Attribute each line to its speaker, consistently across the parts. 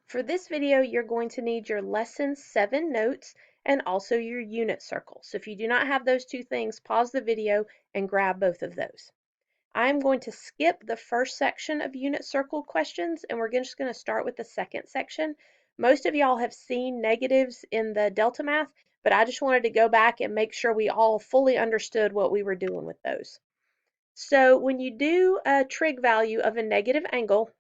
Speaker 1: For this video, you're going to need your Lesson 7 notes and also your unit circle. So if you do not have those two things, pause the video and grab both of those. I'm going to skip the first section of unit circle questions, and we're just going to start with the second section. Most of y'all have seen negatives in the Delta Math, but I just wanted to go back and make sure we all fully understood what we were doing with those. So when you do a trig value of a negative angle,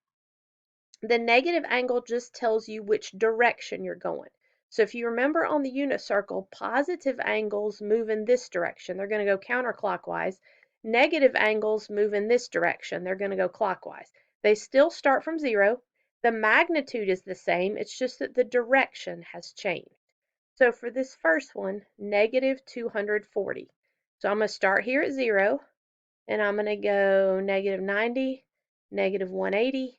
Speaker 1: the negative angle just tells you which direction you're going. So if you remember on the unit circle, positive angles move in this direction. They're going to go counterclockwise. Negative angles move in this direction. They're going to go clockwise. They still start from 0. The magnitude is the same. It's just that the direction has changed. So for this first one, negative 240. So I'm going to start here at 0, and I'm going to go negative 90, negative 180,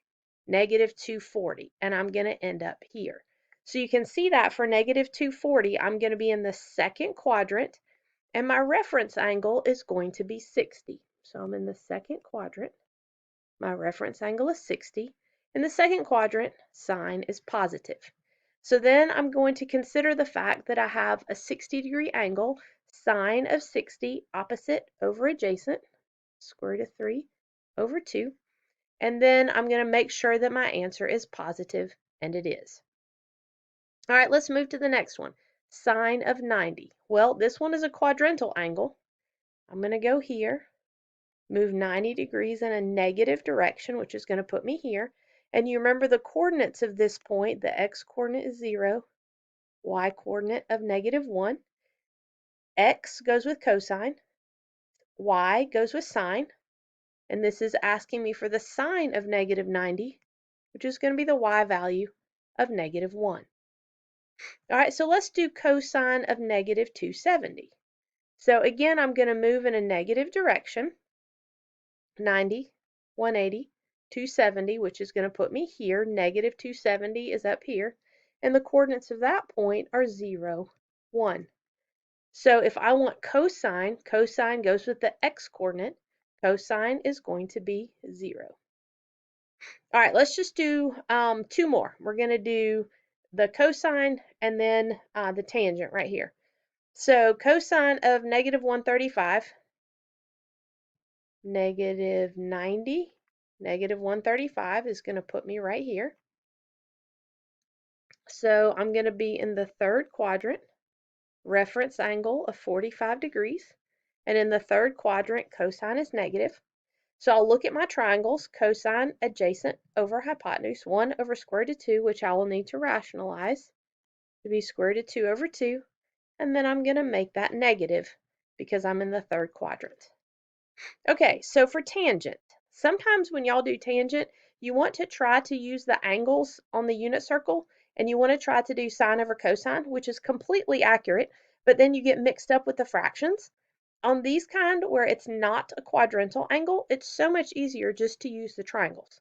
Speaker 1: negative 240, and I'm going to end up here. So you can see that for negative 240, I'm going to be in the second quadrant, and my reference angle is going to be 60. So I'm in the second quadrant. My reference angle is 60. In the second quadrant, sine is positive. So then I'm going to consider the fact that I have a 60-degree angle, sine of 60, opposite over adjacent, square root of 3 over 2. And then I'm going to make sure that my answer is positive, and it is. All right, let's move to the next one. Sine of 90. Well, this one is a quadrantal angle. I'm going to go here, move 90 degrees in a negative direction, which is going to put me here. And you remember the coordinates of this point. The x-coordinate is 0, y-coordinate of negative 1. X goes with cosine, y goes with sine. And this is asking me for the sine of negative 90, which is going to be the y value of negative 1. All right, so let's do cosine of negative 270. So again, I'm going to move in a negative direction, 90, 180, 270, which is going to put me here. Negative 270 is up here, and the coordinates of that point are 0, 1. So if I want cosine, cosine goes with the x-coordinate. Cosine is going to be 0. All right, let's just do two more. We're going to do the cosine and then the tangent right here. So cosine of negative 135, negative 90, negative 135 is going to put me right here. So I'm going to be in the third quadrant, reference angle of 45 degrees. And in the third quadrant, cosine is negative. So I'll look at my triangles, cosine adjacent over hypotenuse, 1 over square root of 2, which I will need to rationalize to be square root of 2 over 2. And then I'm going to make that negative because I'm in the third quadrant. Okay, so for tangent, sometimes when y'all do tangent, you want to try to use the angles on the unit circle, and you want to try to do sine over cosine, which is completely accurate, but then you get mixed up with the fractions. On these kind where it's not a quadrantal angle, it's so much easier just to use the triangles.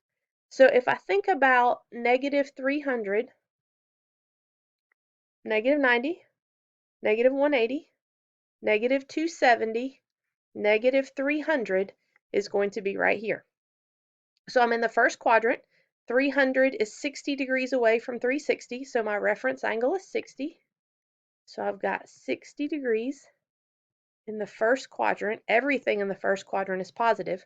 Speaker 1: So if I think about negative 300, negative 90, negative 180, negative 270, negative 300 is going to be right here. So I'm in the first quadrant. 300 is 60 degrees away from 360, so my reference angle is 60. So I've got 60 degrees in the first quadrant. Everything in the first quadrant is positive.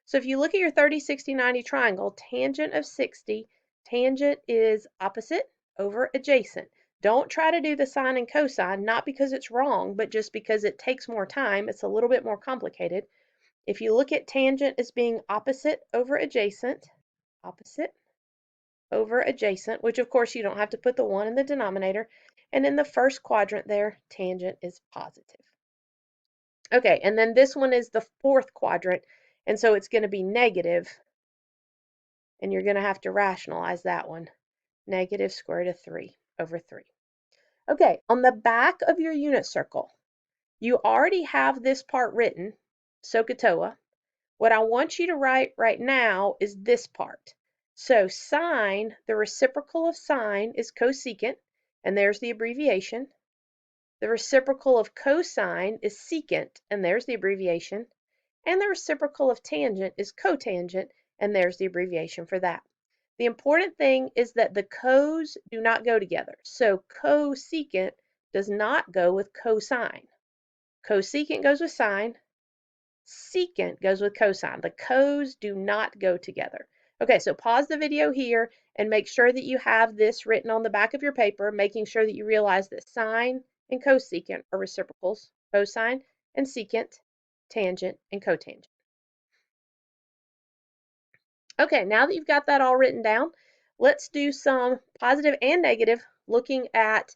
Speaker 1: So if you look at your 30, 60, 90 triangle, tangent of 60, tangent is opposite over adjacent. Don't try to do the sine and cosine, not because it's wrong, but just because it takes more time. It's a little bit more complicated. If you look at tangent as being opposite over adjacent, opposite over adjacent, which of course you don't have to put the 1 in the denominator, and in the first quadrant there, tangent is positive. Okay, and then this one is the fourth quadrant, and so it's going to be negative, and you're going to have to rationalize that one. Negative square root of 3 over 3. Okay, on the back of your unit circle, you already have this part written, SOHCAHTOA. What I want you to write right now is this part. So sine, the reciprocal of sine is cosecant, and there's the abbreviation. The reciprocal of cosine is secant, and there's the abbreviation. And the reciprocal of tangent is cotangent, and there's the abbreviation for that. The important thing is that the cos do not go together. So cosecant does not go with cosine. Cosecant goes with sine. Secant goes with cosine. The cos do not go together. Okay, so pause the video here and make sure that you have this written on the back of your paper, making sure that you realize that sine and cosecant are reciprocals, cosine and secant, tangent and cotangent. Okay, now that you've got that all written down, let's do some positive and negative looking at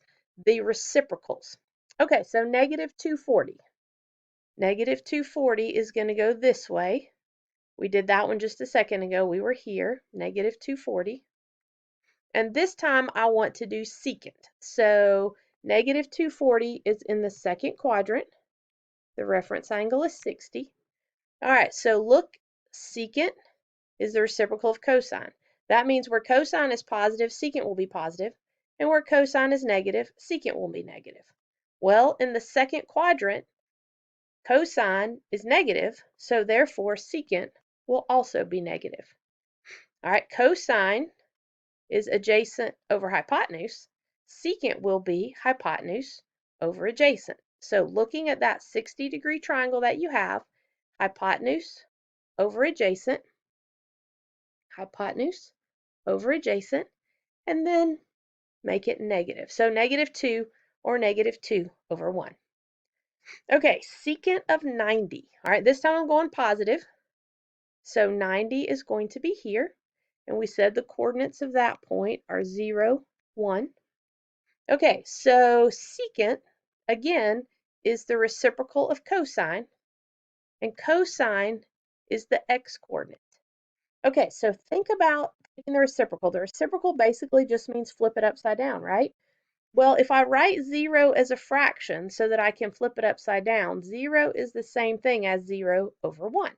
Speaker 1: the reciprocals. Okay, so negative 240. Negative 240 is going to go this way. We did that one just a second ago. We were here, negative 240. And this time I want to do secant. So negative 240 is in the second quadrant. The reference angle is 60. All right, so look, secant is the reciprocal of cosine. That means where cosine is positive, secant will be positive, and where cosine is negative, secant will be negative. Well, in the second quadrant, cosine is negative, so therefore secant will also be negative. All right, cosine is adjacent over hypotenuse. Secant will be hypotenuse over adjacent. So looking at that 60-degree triangle that you have, hypotenuse over adjacent, hypotenuse over adjacent, and then make it negative. So negative 2 or negative 2 over 1. Okay, secant of 90. All right, this time I'm going positive. So 90 is going to be here. And we said the coordinates of that point are 0, 1. Okay, so secant, again, is the reciprocal of cosine. And cosine is the x-coordinate. Okay, so think about taking the reciprocal. The reciprocal basically just means flip it upside down, right? Well, if I write 0 as a fraction so that I can flip it upside down, 0 is the same thing as 0 over 1,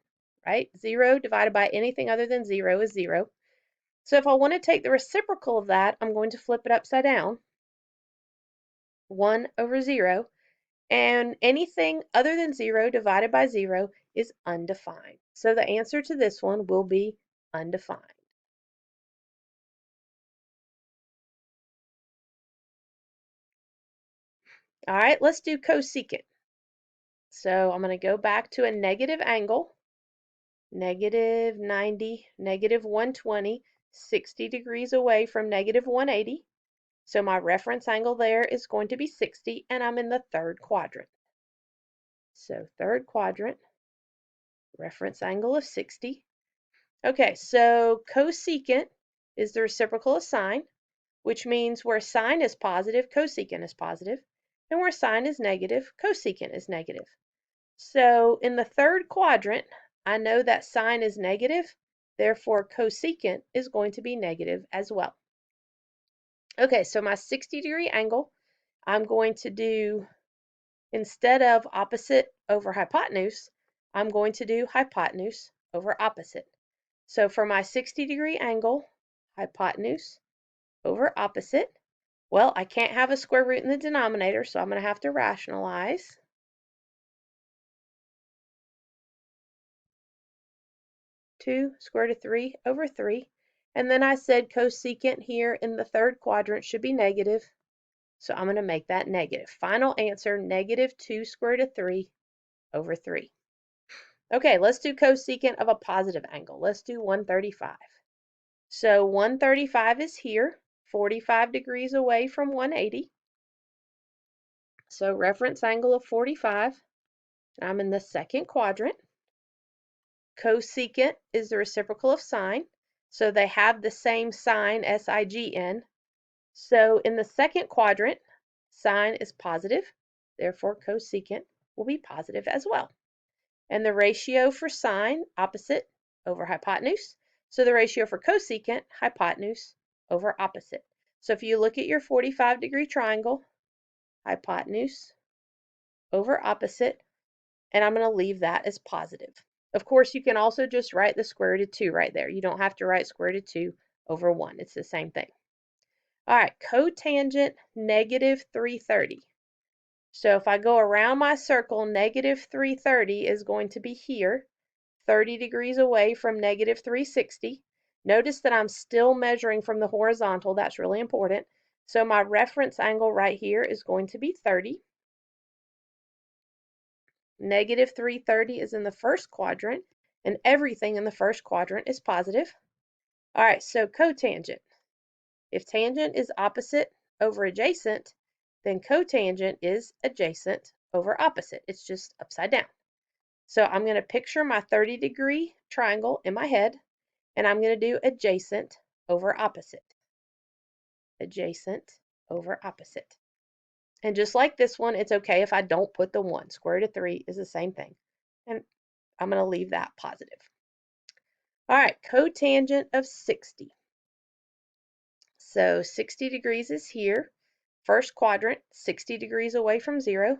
Speaker 1: right? 0 divided by anything other than 0 is 0. So if I want to take the reciprocal of that, I'm going to flip it upside down, 1 over 0. And anything other than 0 divided by 0 is undefined. So the answer to this one will be undefined. All right, let's do cosecant. So I'm going to go back to a negative angle, negative 90, negative 120, 60 degrees away from negative 180. So my reference angle there is going to be 60, and I'm in the third quadrant. So third quadrant, reference angle of 60. Okay, so cosecant is the reciprocal of sine, which means where sine is positive, cosecant is positive, and where sine is negative, cosecant is negative. So in the third quadrant, I know that sine is negative, therefore cosecant is going to be negative as well. Okay, so my 60-degree angle, I'm going to do, instead of opposite over hypotenuse, I'm going to do hypotenuse over opposite. So for my 60-degree angle, hypotenuse over opposite, well, I can't have a square root in the denominator, so I'm going to have to rationalize. Two square root of 3 over 3. And then I said cosecant here in the third quadrant should be negative, so I'm going to make that negative. Final answer, negative 2 square root of 3 over 3. Okay, let's do cosecant of a positive angle. Let's do 135. So 135 is here, 45 degrees away from 180. So reference angle of 45. I'm in the second quadrant. Cosecant is the reciprocal of sine. So they have the same sign, S-I-G-N. So in the second quadrant, sine is positive. Therefore, cosecant will be positive as well. And the ratio for sine, opposite over hypotenuse. So the ratio for cosecant, hypotenuse over opposite. So if you look at your 45-degree triangle, hypotenuse over opposite, and I'm going to leave that as positive. Of course, you can also just write the square root of 2 right there. You don't have to write square root of 2 over 1. It's the same thing. All right, cotangent negative 330. So if I go around my circle, negative 330 is going to be here, 30 degrees away from negative 360. Notice that I'm still measuring from the horizontal. That's really important. So my reference angle right here is going to be 30. Negative 330 is in the first quadrant, and everything in the first quadrant is positive. All right, so cotangent. If tangent is opposite over adjacent, then cotangent is adjacent over opposite. It's just upside down. So I'm going to picture my 30-degree triangle in my head, and I'm going to do adjacent over opposite. Adjacent over opposite. And just like this one, it's okay if I don't put the 1. Square root of 3 is the same thing. And I'm going to leave that positive. All right, cotangent of 60. So 60 degrees is here. First quadrant, 60 degrees away from 0.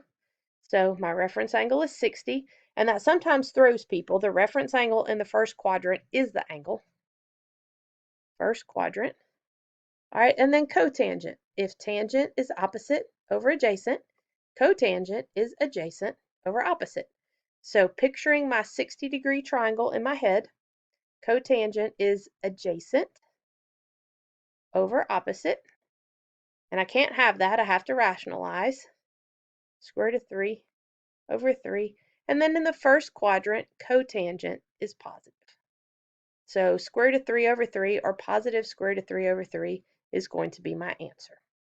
Speaker 1: So my reference angle is 60. And that sometimes throws people. The reference angle in the first quadrant is the angle. First quadrant. All right, and then cotangent. If tangent is opposite over adjacent, cotangent is adjacent over opposite. So picturing my 60-degree triangle in my head, cotangent is adjacent over opposite. And I can't have that. I have to rationalize. Square root of 3 over 3. And then in the first quadrant, cotangent is positive. So square root of 3 over 3, or positive square root of 3 over 3, is going to be my answer.